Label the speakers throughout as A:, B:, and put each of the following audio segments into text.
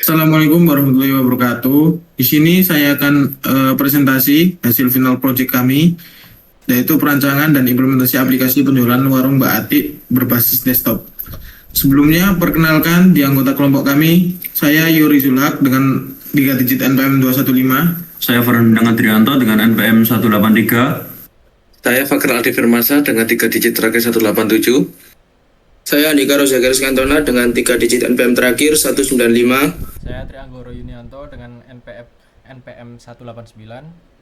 A: Assalamualaikum warahmatullahi wabarakatuh. Di sini saya akan presentasi hasil final project kami, yaitu perancangan dan implementasi aplikasi penjualan warung Mbak Atik berbasis desktop. Sebelumnya, perkenalkan di anggota kelompok kami, saya Yuri Zulhak dengan 3 digit NPM 215.
B: Saya Fernando Trianto dengan NPM 183.
C: Saya Fakir Aldi Firmasa dengan 3 digit terakhir 187.
D: Saya Andika Rozagaris Kantona dengan 3 digit NPM terakhir 195.
E: Saya Trianggoro Yunianto dengan NPM 189.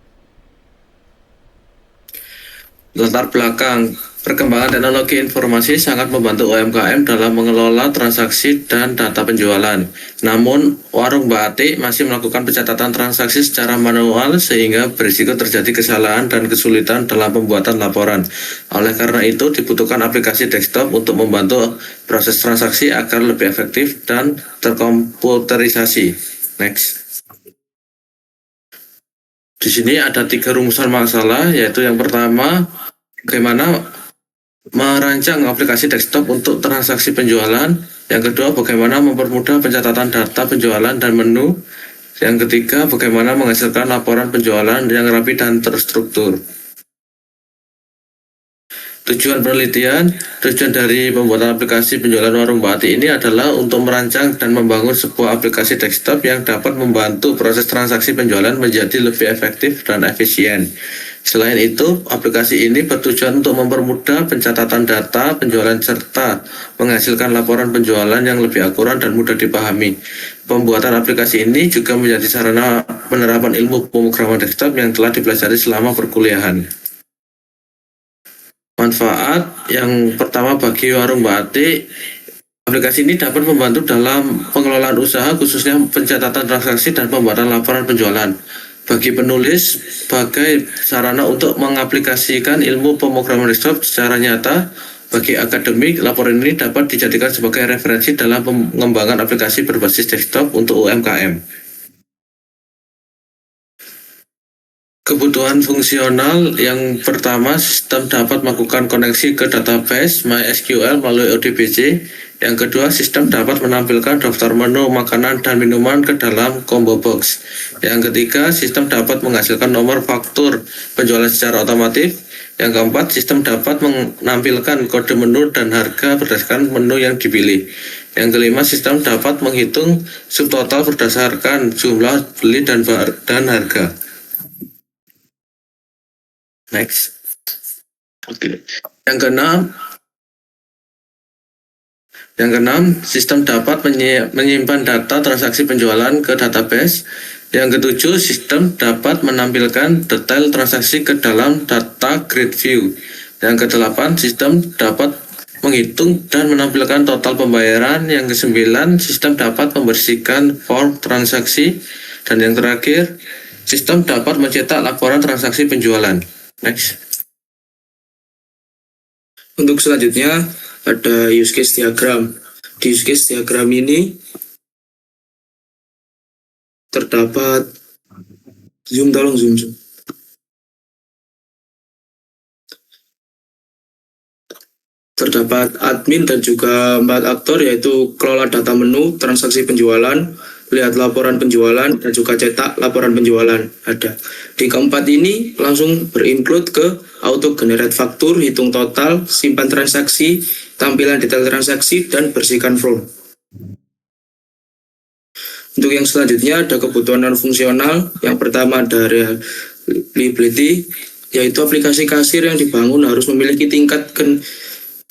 C: Latar belakang, perkembangan teknologi informasi sangat membantu UMKM dalam mengelola transaksi dan data penjualan. Namun, warung Mbak Atik masih melakukan pencatatan transaksi secara manual sehingga berisiko terjadi kesalahan dan kesulitan dalam pembuatan laporan. Oleh karena itu, dibutuhkan aplikasi desktop untuk membantu proses transaksi agar lebih efektif dan terkomputerisasi. Next. Di sini ada 3 rumusan masalah, yaitu yang pertama, bagaimana merancang aplikasi desktop untuk transaksi penjualan. Yang kedua, bagaimana mempermudah pencatatan data penjualan dan menu. Yang ketiga, bagaimana menghasilkan laporan penjualan yang rapi dan terstruktur. Tujuan dari pembuatan aplikasi penjualan warung Mbak Atik ini adalah untuk merancang dan membangun sebuah aplikasi desktop yang dapat membantu proses transaksi penjualan menjadi lebih efektif dan efisien. Selain itu, aplikasi ini bertujuan untuk mempermudah pencatatan data penjualan serta menghasilkan laporan penjualan yang lebih akurat dan mudah dipahami. Pembuatan aplikasi ini juga menjadi sarana penerapan ilmu pemrograman desktop yang telah dipelajari selama perkuliahan. Manfaat yang pertama bagi warung Mbak Atik, aplikasi ini dapat membantu dalam pengelolaan usaha khususnya pencatatan transaksi dan pembuatan laporan penjualan. Bagi penulis, sebagai sarana untuk mengaplikasikan ilmu pemrograman desktop secara nyata. Bagi akademik, laporan ini dapat dijadikan sebagai referensi dalam pengembangan aplikasi berbasis desktop untuk UMKM. Kebutuhan fungsional yang pertama, sistem dapat melakukan koneksi ke database MySQL melalui ODBC. Yang kedua, sistem dapat menampilkan daftar menu makanan dan minuman ke dalam combo box. Yang ketiga, sistem dapat menghasilkan nomor faktur penjualan secara otomatis. Yang keempat, sistem dapat menampilkan kode menu dan harga berdasarkan menu yang dipilih. Yang kelima, sistem dapat menghitung subtotal berdasarkan jumlah beli dan harga. Next. Oke. Yang keenam, sistem dapat menyimpan data transaksi penjualan ke database. Yang ketujuh, sistem dapat menampilkan detail transaksi ke dalam data grid view. Yang kedelapan, sistem dapat menghitung dan menampilkan total pembayaran. Yang kesembilan, sistem dapat membersihkan form transaksi. Dan yang terakhir, sistem dapat mencetak laporan transaksi penjualan. Next.
D: Untuk selanjutnya ada use case diagram. Di use case diagram ini terdapat tolong zoom. Terdapat admin dan juga 4 aktor, yaitu kelola data menu, transaksi penjualan, lihat laporan penjualan, dan juga cetak laporan penjualan. Ada di keempat ini langsung berinclude ke auto generate faktur, hitung total, simpan transaksi, tampilan detail transaksi, dan bersihkan form. Untuk yang selanjutnya ada kebutuhan non fungsional. Yang pertama ada reliability, yaitu aplikasi kasir yang dibangun harus memiliki tingkat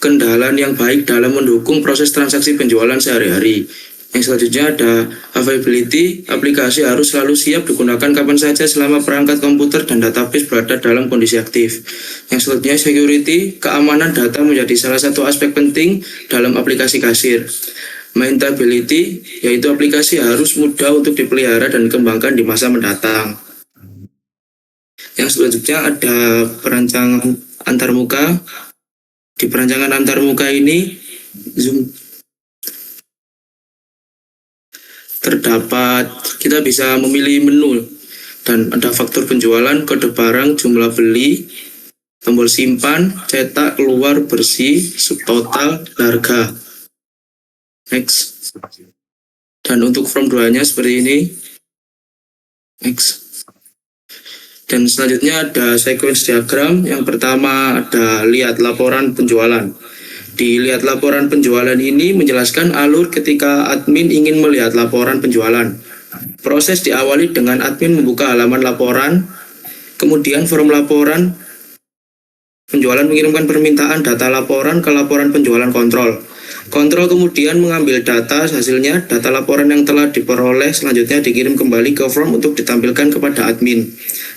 D: kendalaan yang baik dalam mendukung proses transaksi penjualan sehari-hari. Yang selanjutnya ada availability, aplikasi harus selalu siap digunakan kapan saja selama perangkat komputer dan database berada dalam kondisi aktif. Yang selanjutnya security, keamanan data menjadi salah satu aspek penting dalam aplikasi kasir. Maintainability, yaitu aplikasi harus mudah untuk dipelihara dan dikembangkan di masa mendatang. Yang selanjutnya ada perancangan antarmuka. Di perancangan antarmuka ini terdapat, kita bisa memilih menu dan ada faktur penjualan, kode barang, jumlah beli, tombol simpan, cetak, keluar, bersih, subtotal, harga. Next. Dan untuk form 2-nya seperti ini. Next. Dan selanjutnya ada sequence diagram. Yang pertama ada lihat laporan penjualan. Di lihat laporan penjualan ini menjelaskan alur ketika admin ingin melihat laporan penjualan. Proses diawali dengan admin membuka halaman laporan, kemudian form laporan penjualan mengirimkan permintaan data laporan ke laporan penjualan kontrol. Kontrol kemudian mengambil data hasilnya, data laporan yang telah diperoleh selanjutnya dikirim kembali ke form untuk ditampilkan kepada admin,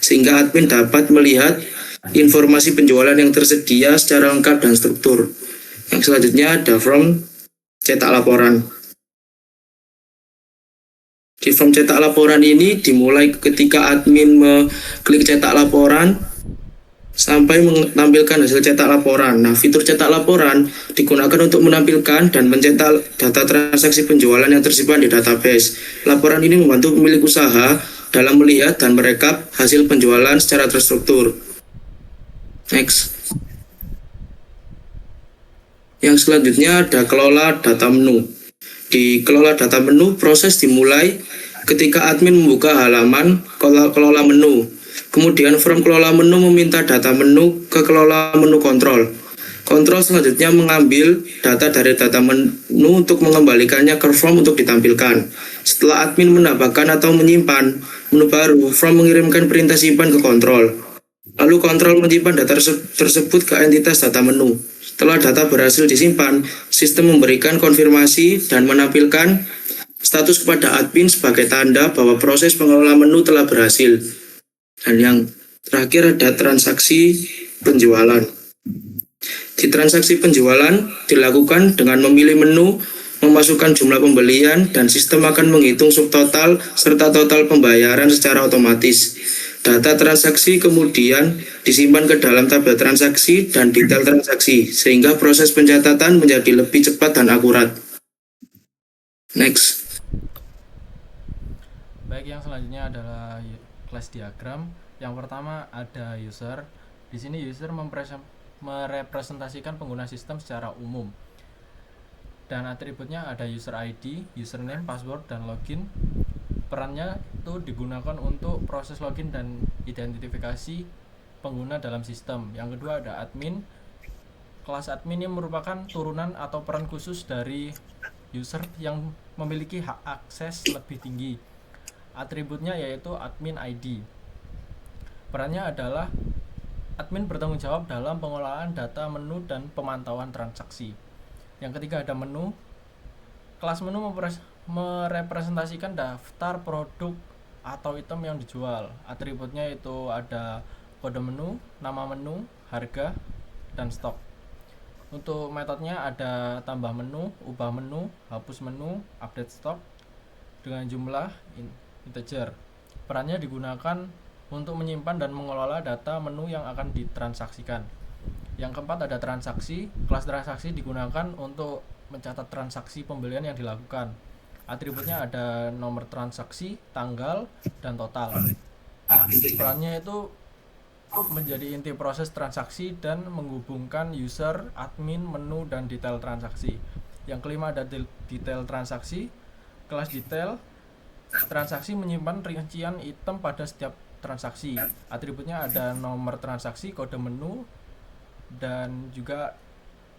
D: sehingga admin dapat melihat informasi penjualan yang tersedia secara lengkap dan struktur. Yang selanjutnya ada form cetak laporan. Di form cetak laporan ini dimulai ketika admin mengklik cetak laporan sampai menampilkan hasil cetak laporan. Nah, fitur cetak laporan digunakan untuk menampilkan dan mencetak data transaksi penjualan yang tersimpan di database. Laporan ini membantu pemilik usaha dalam melihat dan merekap hasil penjualan secara terstruktur. Next. Yang selanjutnya ada kelola data menu. Di kelola data menu, proses dimulai ketika admin membuka halaman kelola menu. Kemudian form kelola menu meminta data menu ke kelola menu kontrol. Kontrol selanjutnya mengambil data dari data menu untuk mengembalikannya ke form untuk ditampilkan. Setelah admin menambahkan atau menyimpan menu baru, form mengirimkan perintah simpan ke kontrol. Lalu kontrol menyimpan data tersebut ke entitas data menu. Setelah data berhasil disimpan, sistem memberikan konfirmasi dan menampilkan status kepada admin sebagai tanda bahwa proses pengelola menu telah berhasil. Dan yang terakhir ada transaksi penjualan. Di transaksi penjualan dilakukan dengan memilih menu, memasukkan jumlah pembelian, dan sistem akan menghitung subtotal serta total pembayaran secara otomatis. Data transaksi kemudian disimpan ke dalam tabel transaksi dan detail transaksi, sehingga proses pencatatan menjadi lebih cepat dan akurat. Next.
E: Baik, yang selanjutnya adalah class diagram. Yang pertama ada user. Di sini user merepresentasikan pengguna sistem secara umum. Dan atributnya ada user ID, username, password, dan login. Perannya itu digunakan untuk proses login dan identifikasi pengguna dalam sistem. Yang kedua ada admin. Kelas admin ini merupakan turunan atau peran khusus dari user yang memiliki hak akses lebih tinggi. Atributnya yaitu admin ID. Perannya adalah admin bertanggung jawab dalam pengolahan data menu dan pemantauan transaksi. Yang ketiga ada menu. Kelas menu merepresentasikan daftar produk atau item yang dijual. Atributnya itu ada kode menu, nama menu, harga, dan stok. Untuk metodenya ada tambah menu, ubah menu, hapus menu, update stok dengan jumlah integer. Perannya digunakan untuk menyimpan dan mengelola data menu yang akan ditransaksikan. Yang keempat ada transaksi. Kelas transaksi digunakan untuk mencatat transaksi pembelian yang dilakukan. Atributnya ada nomor transaksi, tanggal, dan total. Perannya itu menjadi inti proses transaksi dan menghubungkan user, admin, menu, dan detail transaksi. Yang kelima ada detail transaksi. Kelas detail transaksi menyimpan rincian item pada setiap transaksi. Atributnya ada nomor transaksi, kode menu, dan juga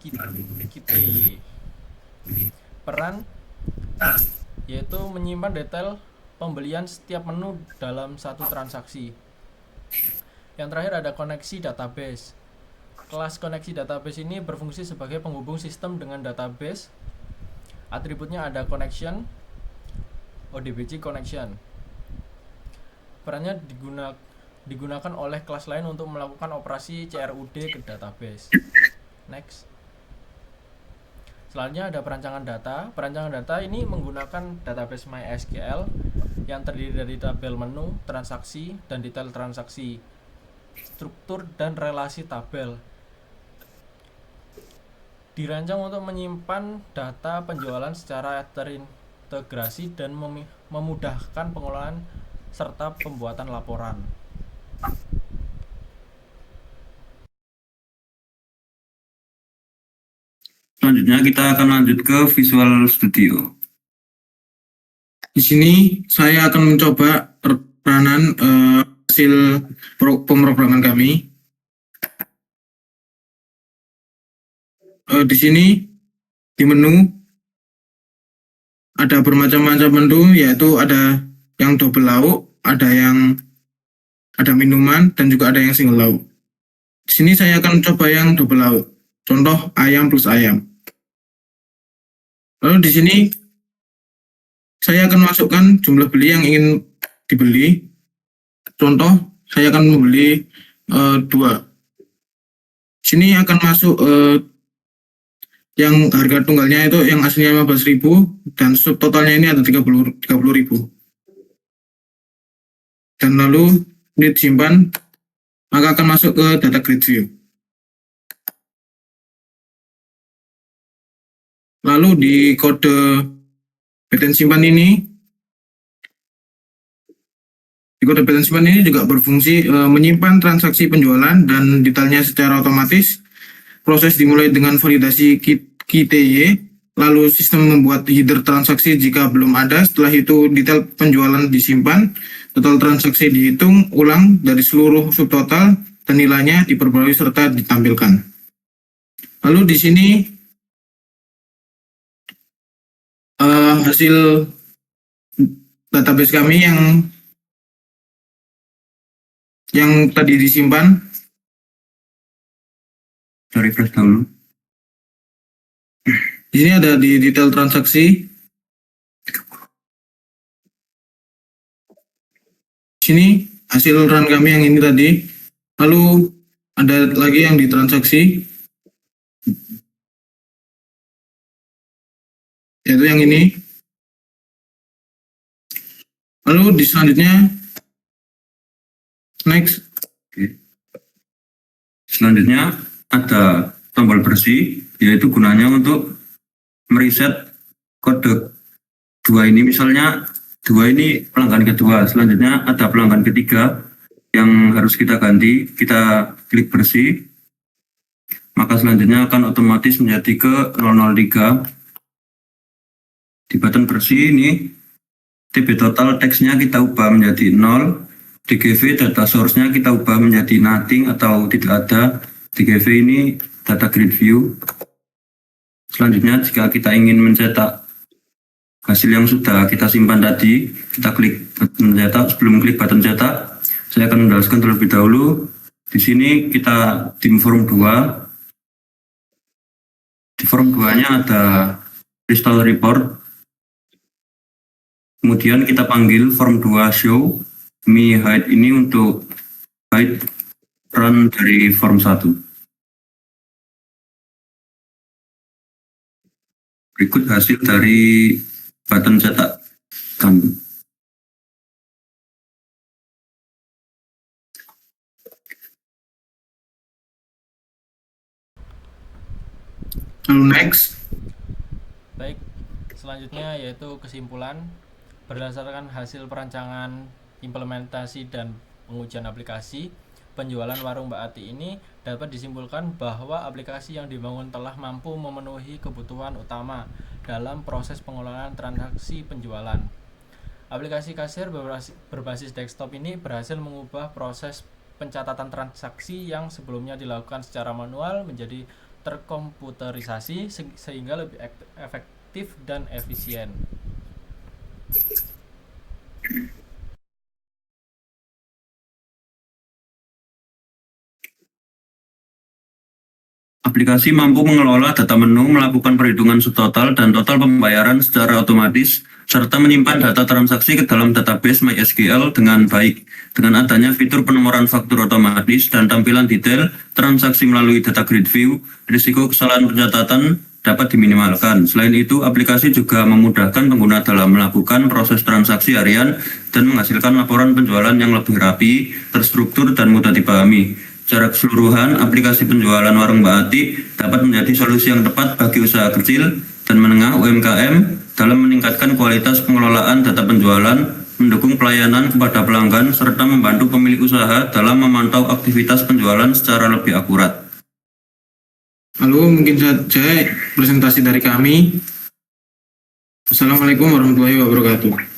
E: KPI. Peran yaitu menyimpan detail pembelian setiap menu dalam satu transaksi. Yang terakhir ada koneksi database. Kelas koneksi database ini berfungsi sebagai penghubung sistem dengan database. Atributnya ada connection, ODBC connection. Perannya digunakan oleh kelas lain untuk melakukan operasi CRUD ke database. Next. Selanjutnya ada perancangan data. Perancangan data ini menggunakan database MySQL yang terdiri dari tabel menu, transaksi, dan detail transaksi, struktur, dan relasi tabel. Dirancang untuk menyimpan data penjualan secara terintegrasi dan memudahkan pengolahan serta pembuatan laporan.
B: Selanjutnya kita akan lanjut ke Visual Studio.
A: Di sini saya akan mencoba peranan hasil pemrograman kami. Di sini di menu ada bermacam-macam menu, yaitu ada yang double lauk, ada minuman, dan juga ada yang single lauk. Di sini saya akan coba yang double lauk. Contoh ayam plus ayam. Lalu di sini saya akan masukkan jumlah beli yang ingin dibeli. Contoh saya akan membeli 2. Di sini akan masuk yang harga tunggalnya itu yang aslinya 15.000 dan subtotalnya ini ada 30.000. Dan lalu ini disimpan, maka akan masuk ke data grid view. Lalu di kode btn simpan ini, juga berfungsi menyimpan transaksi penjualan dan detailnya secara otomatis. Proses dimulai dengan validasi KTY, lalu sistem membuat header transaksi jika belum ada. Setelah itu detail penjualan disimpan, total transaksi dihitung ulang dari seluruh subtotal dan nilainya diperbarui serta ditampilkan. Lalu di sini hasil database kami yang tadi disimpan.
B: Refresh dulu.
A: Di sini ada di detail transaksi. Di sini hasil run kami yang ini tadi. Lalu ada lagi yang di transaksi, yaitu yang ini. Lalu di selanjutnya, next.
B: Selanjutnya ada tombol bersih, yaitu gunanya untuk mereset kode 2 ini. Misalnya 2 ini pelanggan kedua, selanjutnya ada pelanggan ketiga yang harus kita ganti. Kita klik bersih, maka selanjutnya akan otomatis menjadi ke 003. Di button bersih ini, TB total teksnya kita ubah menjadi 0, DGV data source-nya kita ubah menjadi nothing atau tidak ada. DGV ini data grid view. Selanjutnya jika kita ingin mencetak hasil yang sudah kita simpan tadi, kita klik button cetak. Sebelum klik button cetak, saya akan menjelaskan terlebih dahulu. Di sini kita di form 2. Di form 2-nya ada crystal report. Kemudian kita panggil form 2 show me hide ini untuk hide run dari form 1. Berikut hasil dari button cetak kami.
A: Lalu next.
E: Baik, selanjutnya yaitu kesimpulan. Berdasarkan hasil perancangan, implementasi, dan pengujian aplikasi, penjualan warung Mbak Ati ini dapat disimpulkan bahwa aplikasi yang dibangun telah mampu memenuhi kebutuhan utama dalam proses pengelolaan transaksi penjualan. Aplikasi kasir berbasis desktop ini berhasil mengubah proses pencatatan transaksi yang sebelumnya dilakukan secara manual menjadi terkomputerisasi sehingga lebih efektif dan efisien.
B: Aplikasi mampu mengelola data menu, melakukan perhitungan subtotal dan total pembayaran secara otomatis, serta menyimpan data transaksi ke dalam database MySQL dengan baik. Dengan adanya fitur penomoran faktur otomatis dan tampilan detail transaksi melalui data grid view, risiko kesalahan pencatatan dapat diminimalkan. Selain itu, aplikasi juga memudahkan pengguna dalam melakukan proses transaksi harian dan menghasilkan laporan penjualan yang lebih rapi, terstruktur, dan mudah dipahami. Secara keseluruhan, aplikasi penjualan warung Mbak Ati dapat menjadi solusi yang tepat bagi usaha kecil dan menengah UMKM dalam meningkatkan kualitas pengelolaan data penjualan, mendukung pelayanan kepada pelanggan, serta membantu pemilik usaha dalam memantau aktivitas penjualan secara lebih akurat.
A: Lalu mungkin saja presentasi dari kami. Assalamualaikum warahmatullahi wabarakatuh.